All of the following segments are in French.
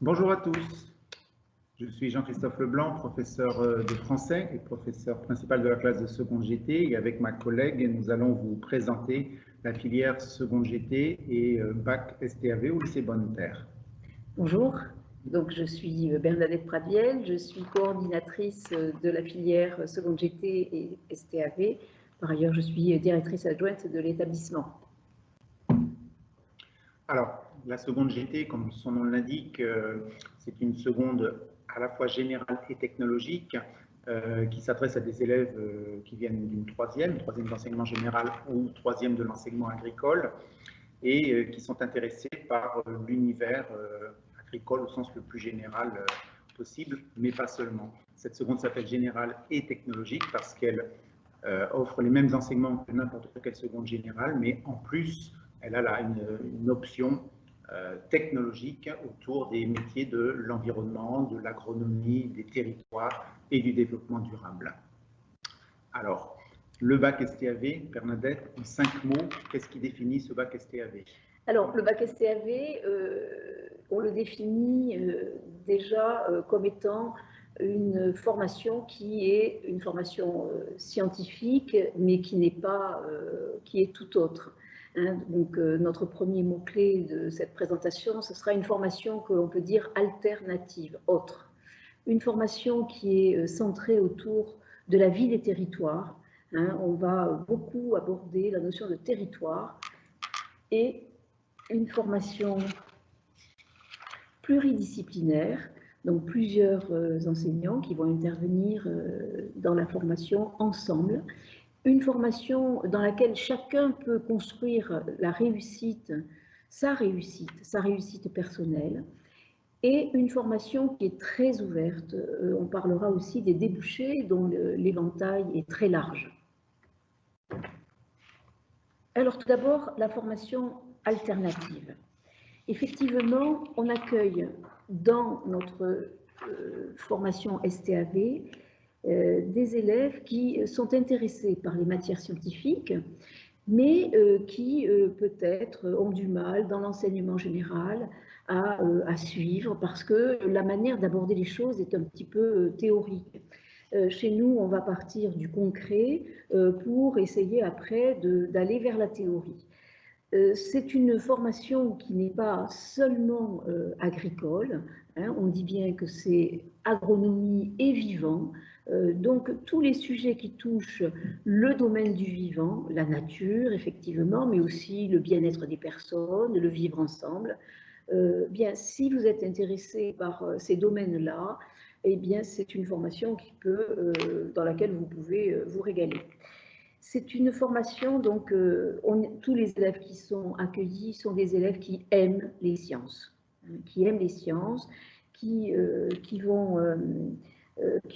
Bonjour à tous, je suis Jean-Christophe Leblanc, professeur de français et professeur principal de la classe de seconde GT. Et avec ma collègue, nous allons vous présenter la filière seconde GT et bac STAV au lycée Bonne-Terre. Bonjour, donc je suis Bernadette Pradiel, je suis coordinatrice de la filière seconde GT et STAV. Par ailleurs, je suis directrice adjointe de l'établissement. Alors, la seconde GT, comme son nom l'indique, c'est une seconde à la fois générale et technologique qui s'adresse à des élèves qui viennent d'une troisième d'enseignement général ou troisième de l'enseignement agricole et qui sont intéressés par l'univers agricole au sens le plus général possible, mais pas seulement. Cette seconde s'appelle générale et technologique parce qu'elle offre les mêmes enseignements que n'importe quelle seconde générale, mais en plus, elle a là une option technologique autour des métiers de l'environnement, de l'agronomie, des territoires et du développement durable. Alors, le bac STAV, Bernadette, en 5 mots, qu'est-ce qui définit ce bac STAV? Alors, le bac STAV, on le définit déjà comme étant une formation qui est une formation scientifique, mais qui n'est pas, qui est tout autre. Hein. Donc, notre premier mot-clé de cette présentation, ce sera une formation que l'on peut dire alternative, autre. Une formation qui est centrée autour de la vie des territoires. Hein. On va beaucoup aborder la notion de territoire et une formation pluridisciplinaire, donc plusieurs enseignants qui vont intervenir dans la formation ensemble. Une formation dans laquelle chacun peut construire la réussite, sa réussite personnelle, et une formation qui est très ouverte. On parlera aussi des débouchés dont l'éventail est très large. Alors tout d'abord, la formation alternative. Effectivement, on accueille dans notre formation STAV des élèves qui sont intéressés par les matières scientifiques, mais qui peut-être ont du mal dans l'enseignement général à suivre parce que la manière d'aborder les choses est un petit peu théorique. Chez nous, on va partir du concret pour essayer après d'aller vers la théorie. C'est une formation qui n'est pas seulement agricole, hein, on dit bien que c'est agronomie et vivant, donc tous les sujets qui touchent le domaine du vivant, la nature effectivement, mais aussi le bien-être des personnes, le vivre ensemble. Bien, si vous êtes intéressé par ces domaines-là, eh bien c'est une formation qui peut, dans laquelle vous pouvez vous régaler. C'est une formation, donc tous les élèves qui sont accueillis sont des élèves qui aiment les sciences, qui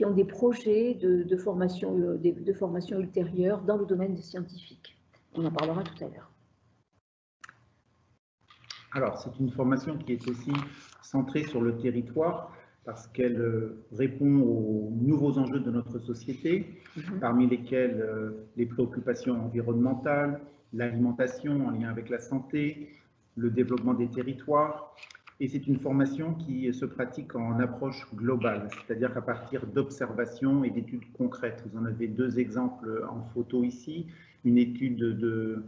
ont des projets de formation ultérieure dans le domaine scientifique. On en parlera tout à l'heure. Alors, c'est une formation qui est aussi centrée sur le territoire, parce qu'elle répond aux nouveaux enjeux de notre société, parmi lesquels les préoccupations environnementales, l'alimentation en lien avec la santé, le développement des territoires. Et c'est une formation qui se pratique en approche globale, c'est-à-dire qu'à partir d'observations et d'études concrètes. Vous en avez deux exemples en photo ici, une étude d'une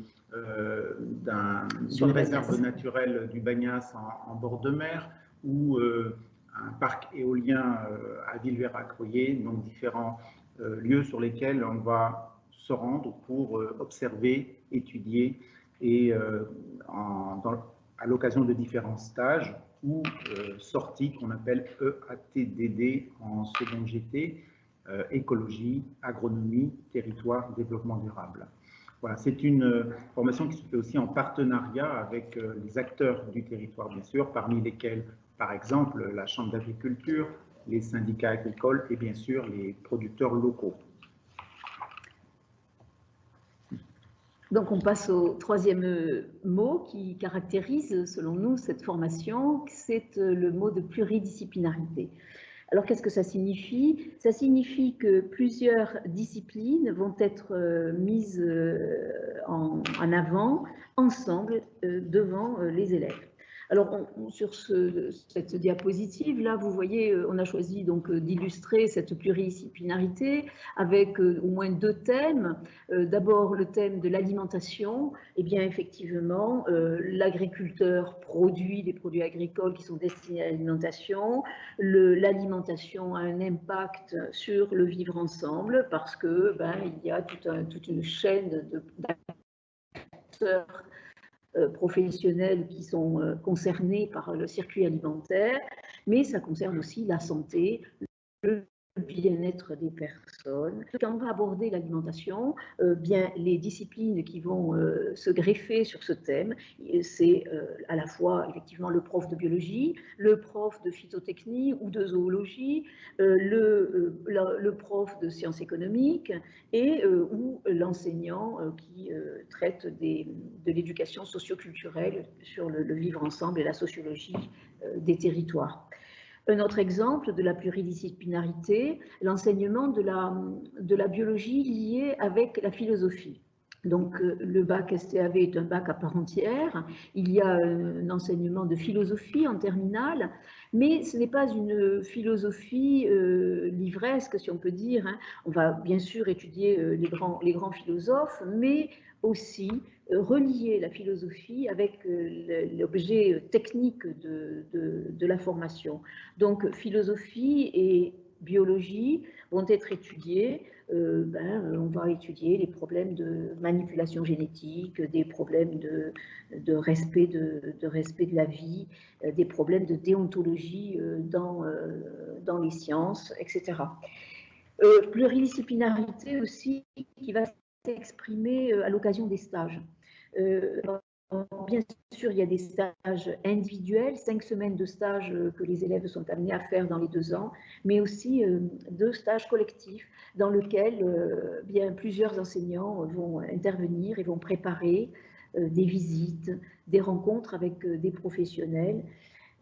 réserve naturelle du Bagnas en bord de mer, ou un parc éolien à Villeveyrac-Royer, donc différents lieux sur lesquels on va se rendre pour observer, étudier et à l'occasion de différents stages ou sorties qu'on appelle EATDD en seconde GT, écologie, agronomie, territoire, développement durable. Voilà, c'est une formation qui se fait aussi en partenariat avec les acteurs du territoire, bien sûr, parmi lesquels, par exemple, la Chambre d'agriculture, les syndicats agricoles et bien sûr les producteurs locaux. Donc on passe au troisième mot qui caractérise, selon nous, cette formation, c'est le mot de pluridisciplinarité. Alors qu'est-ce que ça signifie? Ça signifie que plusieurs disciplines vont être mises en avant, ensemble, devant les élèves. Alors, sur cette diapositive, là, vous voyez, on a choisi donc d'illustrer cette pluridisciplinarité avec au moins deux thèmes. D'abord, le thème de l'alimentation. Eh bien, effectivement, l'agriculteur produit des produits agricoles qui sont destinés à l'alimentation. L'alimentation a un impact sur le vivre ensemble parce que il y a toute une chaîne d'acteurs professionnels qui sont concernés par le circuit alimentaire, mais ça concerne aussi la santé, le bien-être des personnes. Quand on va aborder l'alimentation, bien les disciplines qui vont se greffer sur ce thème, c'est à la fois effectivement le prof de biologie, le prof de phytotechnie ou de zoologie, le prof de sciences économiques et ou l'enseignant qui traite de l'éducation socio-culturelle sur le vivre ensemble et la sociologie des territoires. Un autre exemple de la pluridisciplinarité, l'enseignement de la biologie liée avec la philosophie. Donc, le bac STAV est un bac à part entière. Il y a un enseignement de philosophie en terminale, mais ce n'est pas une philosophie livresque, si on peut dire. Hein. On va bien sûr étudier les grands philosophes, mais aussi relier la philosophie avec l'objet technique de la formation. Donc, philosophie et biologie vont être étudiés. On va étudier les problèmes de manipulation génétique, des problèmes de respect de la vie, des problèmes de déontologie dans les sciences, etc. Pluridisciplinarité aussi qui va s'exprimer à l'occasion des stages. Bien sûr, il y a des stages individuels, 5 semaines de stages que les élèves sont amenés à faire dans les 2 ans, mais aussi 2 stages collectifs dans lesquels bien plusieurs enseignants vont intervenir et vont préparer des visites, des rencontres avec des professionnels.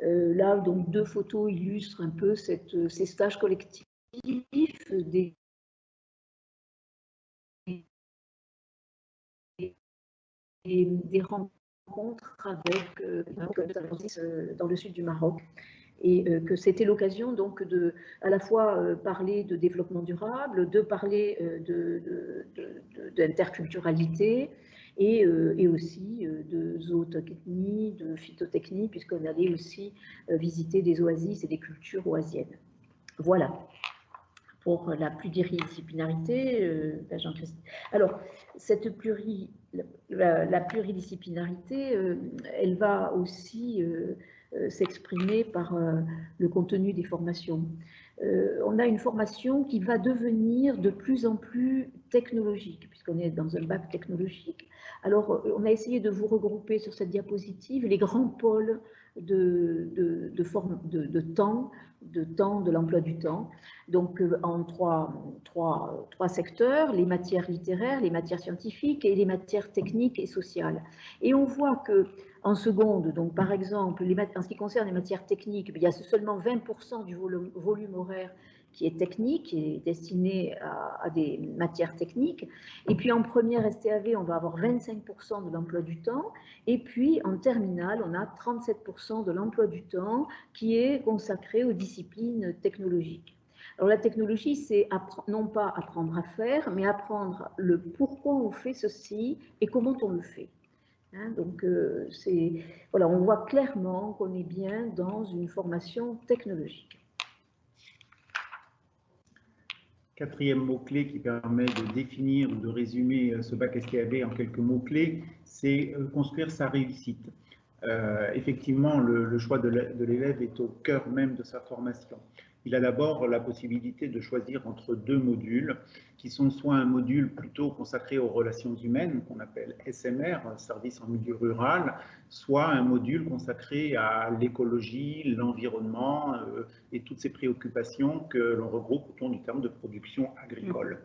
Là, donc, 2 photos illustrent un peu ces stages collectifs, des rencontres avec dans le sud du Maroc et que c'était l'occasion donc de à la fois parler de développement durable, de parler d'interculturalité et aussi de zootechnie, de phytotechnie, puisqu'on allait aussi visiter des oasis et des cultures oasiennes. Voilà. Pour la pluridisciplinarité, Jean-Christophe. Alors, la pluridisciplinarité, elle va aussi s'exprimer par le contenu des formations. On a une formation qui va devenir de plus en plus technologique, puisqu'on est dans un bac technologique. Alors, on a essayé de vous regrouper sur cette diapositive les grands pôles de temps, de l'emploi du temps. Donc, en trois secteurs, les matières littéraires, les matières scientifiques et les matières techniques et sociales. Et on voit que en seconde, donc par exemple, en ce qui concerne les matières techniques, il y a seulement 20% du volume horaire qui est technique, qui est destiné à des matières techniques. Et puis en première STAV, on va avoir 25% de l'emploi du temps. Et puis en terminale, on a 37% de l'emploi du temps qui est consacré aux disciplines technologiques. Alors la technologie, c'est non pas apprendre à faire, mais apprendre le pourquoi on fait ceci et comment on le fait. Hein, donc voilà, on voit clairement qu'on est bien dans une formation technologique. Quatrième mot-clé qui permet de définir ou de résumer ce bac STAV en quelques mots-clés, c'est construire sa réussite. Effectivement, le choix de l'élève est au cœur même de sa formation. Il a d'abord la possibilité de choisir entre 2 modules, qui sont soit un module plutôt consacré aux relations humaines, qu'on appelle SMR, service en milieu rural, soit un module consacré à l'écologie, l'environnement et toutes ces préoccupations que l'on regroupe autour du terme de production agricole.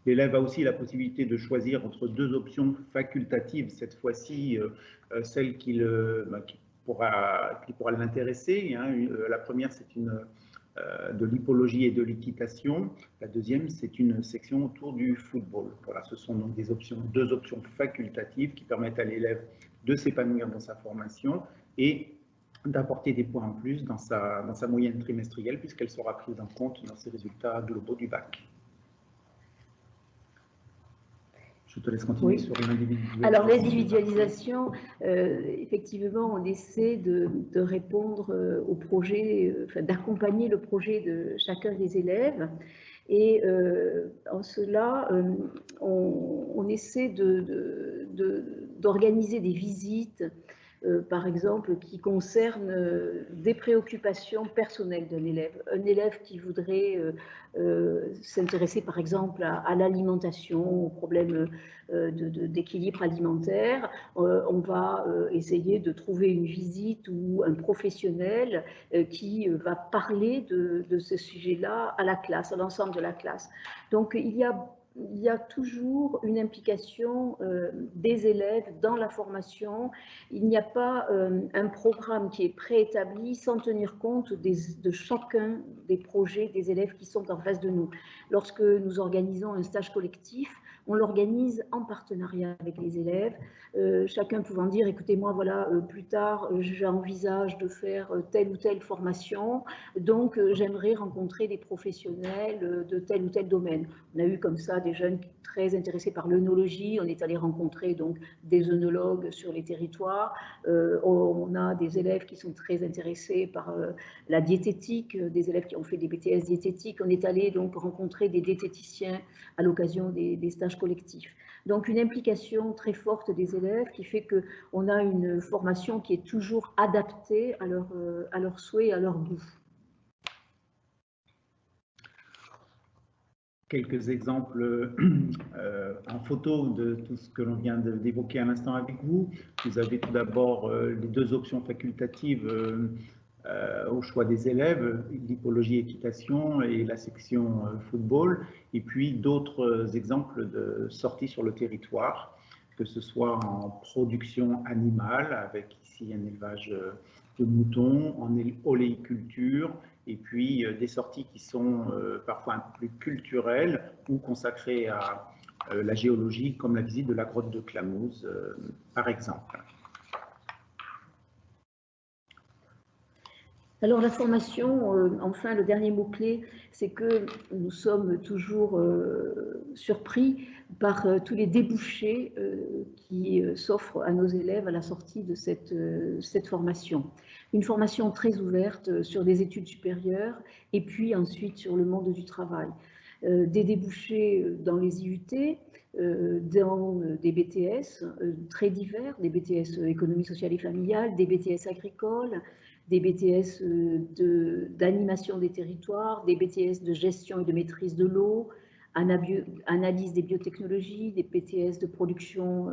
L'élève a aussi la possibilité de choisir entre 2 options facultatives, cette fois-ci celle qui pourra l'intéresser. Hein. La première, c'est de l'hippologie et de l'équitation. La deuxième, c'est une section autour du football. Voilà, ce sont donc 2 options facultatives qui permettent à l'élève de s'épanouir dans sa formation et d'apporter des points en plus dans sa moyenne trimestrielle, puisqu'elle sera prise en compte dans ses résultats globaux du bac. Je te laisse continuer sur l'individualisation. Alors l'individualisation, effectivement, on essaie de répondre au projet, d'accompagner le projet de chacun des élèves. Et en cela, on essaie d'organiser des visites, par exemple, qui concernent des préoccupations personnelles d'un élève. Un élève qui voudrait s'intéresser, par exemple, à l'alimentation, aux problèmes d'équilibre alimentaire, on va essayer de trouver une visite ou un professionnel qui va parler de ce sujet-là à la classe, à l'ensemble de la classe. Donc, il y a toujours une implication des élèves dans la formation. Il n'y a pas un programme qui est préétabli sans tenir compte de chacun des projets des élèves qui sont en face de nous. Lorsque nous organisons un stage collectif, on l'organise en partenariat avec les élèves, chacun pouvant dire, écoutez, moi, voilà, plus tard, j'envisage de faire telle ou telle formation, donc j'aimerais rencontrer des professionnels de tel ou tel domaine. On a eu comme ça des jeunes très intéressés par l'œnologie, on est allé rencontrer donc des œnologues sur les territoires, on a des élèves qui sont très intéressés par la diététique, des élèves qui ont fait des BTS diététiques, on est allé donc rencontrer des diététiciens à l'occasion des stages collectifs. Donc une implication très forte des élèves qui fait qu'on a une formation qui est toujours adaptée à leurs souhaits, à leur goût. Quelques exemples en photo de tout ce que l'on vient d'évoquer à l'instant avec vous. Vous avez tout d'abord les deux options facultatives au choix des élèves, l'hippologie équitation et la section football, et puis d'autres exemples de sorties sur le territoire, que ce soit en production animale, avec ici un élevage de moutons, en oléiculture, et puis des sorties qui sont parfois un peu plus culturelles ou consacrées à la géologie, comme la visite de la grotte de Clamouze, par exemple. Alors la formation, enfin le dernier mot-clé, c'est que nous sommes toujours surpris par tous les débouchés qui s'offrent à nos élèves à la sortie de cette formation. Une formation très ouverte sur des études supérieures et puis ensuite sur le monde du travail. Des débouchés dans les IUT, dans des BTS très divers, des BTS économie sociale et familiale, des BTS agricoles, des BTS d'animation des territoires, des BTS de gestion et de maîtrise de l'eau, analyse des biotechnologies, des BTS de production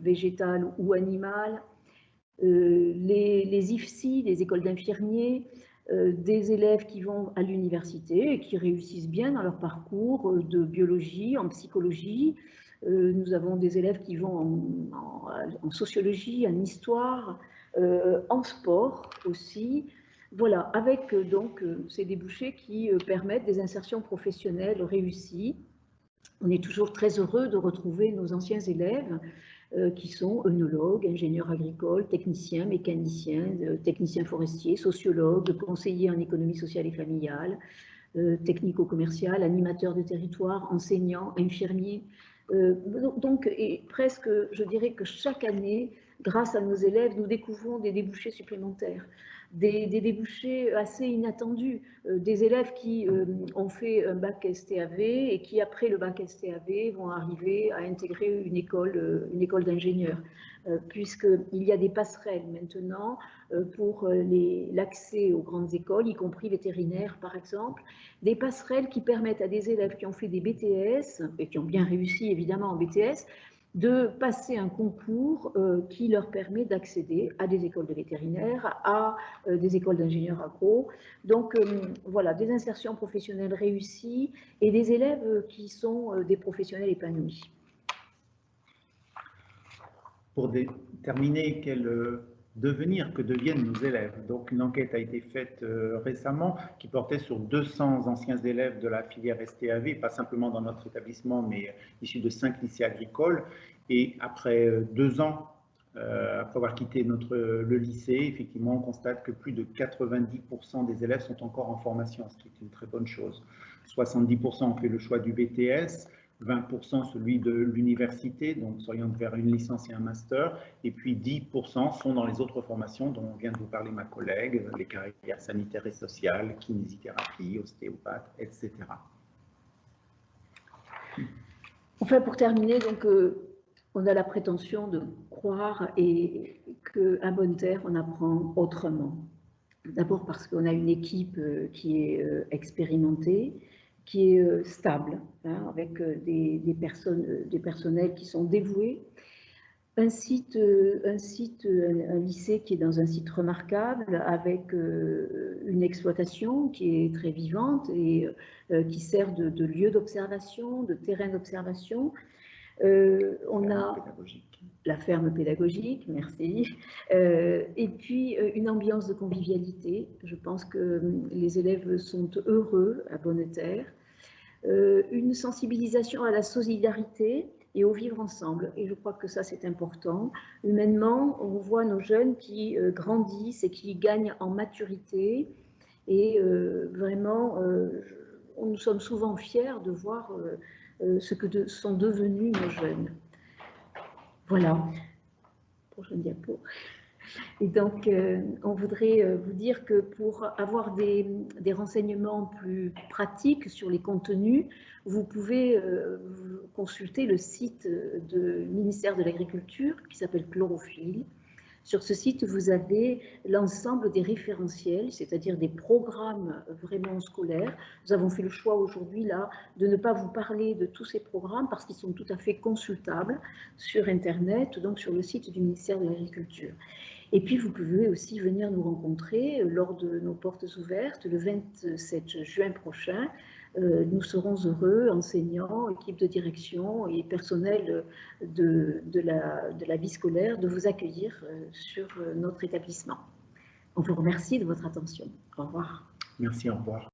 végétale ou animale, les IFSI, les écoles d'infirmiers, des élèves qui vont à l'université et qui réussissent bien dans leur parcours de biologie, en psychologie. Nous avons des élèves qui vont en sociologie, en histoire, en sport aussi. Voilà, avec donc ces débouchés qui permettent des insertions professionnelles réussies. On est toujours très heureux de retrouver nos anciens élèves qui sont œnologues, ingénieurs agricoles, techniciens, mécaniciens, techniciens forestiers, sociologues, conseillers en économie sociale et familiale, technico-commercial, animateurs de territoire, enseignants, infirmiers. Donc, et presque, je dirais que chaque année, grâce à nos élèves, nous découvrons des débouchés supplémentaires, des débouchés assez inattendus, des élèves qui ont fait un bac STAV et qui, après le bac STAV, vont arriver à intégrer une école d'ingénieurs, puisqu'il y a des passerelles maintenant pour l'accès aux grandes écoles, y compris vétérinaires par exemple, des passerelles qui permettent à des élèves qui ont fait des BTS, et qui ont bien réussi évidemment en BTS, de passer un concours qui leur permet d'accéder à des écoles de vétérinaires, à des écoles d'ingénieurs agro. Donc voilà, des insertions professionnelles réussies et des élèves qui sont des professionnels épanouis. Pour déterminer quel devenir, que deviennent nos élèves. Donc une enquête a été faite récemment qui portait sur 200 anciens élèves de la filière STAV, pas simplement dans notre établissement, mais issus de 5 lycées agricoles. Et après 2 ans après avoir quitté le lycée, effectivement, on constate que plus de 90% des élèves sont encore en formation, ce qui est une très bonne chose. 70% ont fait le choix du BTS, 20% celui de l'université, donc s'orientent vers une licence et un master, et puis 10% sont dans les autres formations dont vient de vous parler ma collègue, les carrières sanitaires et sociales, kinésithérapie, ostéopathe, etc. Enfin, pour terminer, donc, on a la prétention de croire qu'à Bonne-Terre, on apprend autrement. D'abord parce qu'on a une équipe qui est expérimentée, qui est stable, hein, avec des personnels qui sont dévoués. Un lycée qui est dans un site remarquable, avec une exploitation qui est très vivante et qui sert de lieu d'observation, de terrain d'observation. On a la ferme pédagogique, merci, et puis une ambiance de convivialité. Je pense que les élèves sont heureux à Bonne-Terre. Une sensibilisation à la solidarité et au vivre ensemble. Et je crois que ça, c'est important. Humainement, on voit nos jeunes qui grandissent et qui gagnent en maturité. Et vraiment, nous sommes souvent fiers de voir ce que sont devenus nos jeunes. Voilà. Prochaine diapo. Et donc, on voudrait vous dire que pour avoir des renseignements plus pratiques sur les contenus, vous pouvez consulter le site du ministère de l'Agriculture qui s'appelle Chlorophylle. Sur ce site, vous avez l'ensemble des référentiels, c'est-à-dire des programmes vraiment scolaires. Nous avons fait le choix aujourd'hui là de ne pas vous parler de tous ces programmes parce qu'ils sont tout à fait consultables sur Internet, donc sur le site du ministère de l'Agriculture. Et puis, vous pouvez aussi venir nous rencontrer lors de nos portes ouvertes le 27 juin prochain. Nous serons heureux, enseignants, équipe de direction et personnel de la vie scolaire, de vous accueillir sur notre établissement. On vous remercie de votre attention. Au revoir. Merci, au revoir.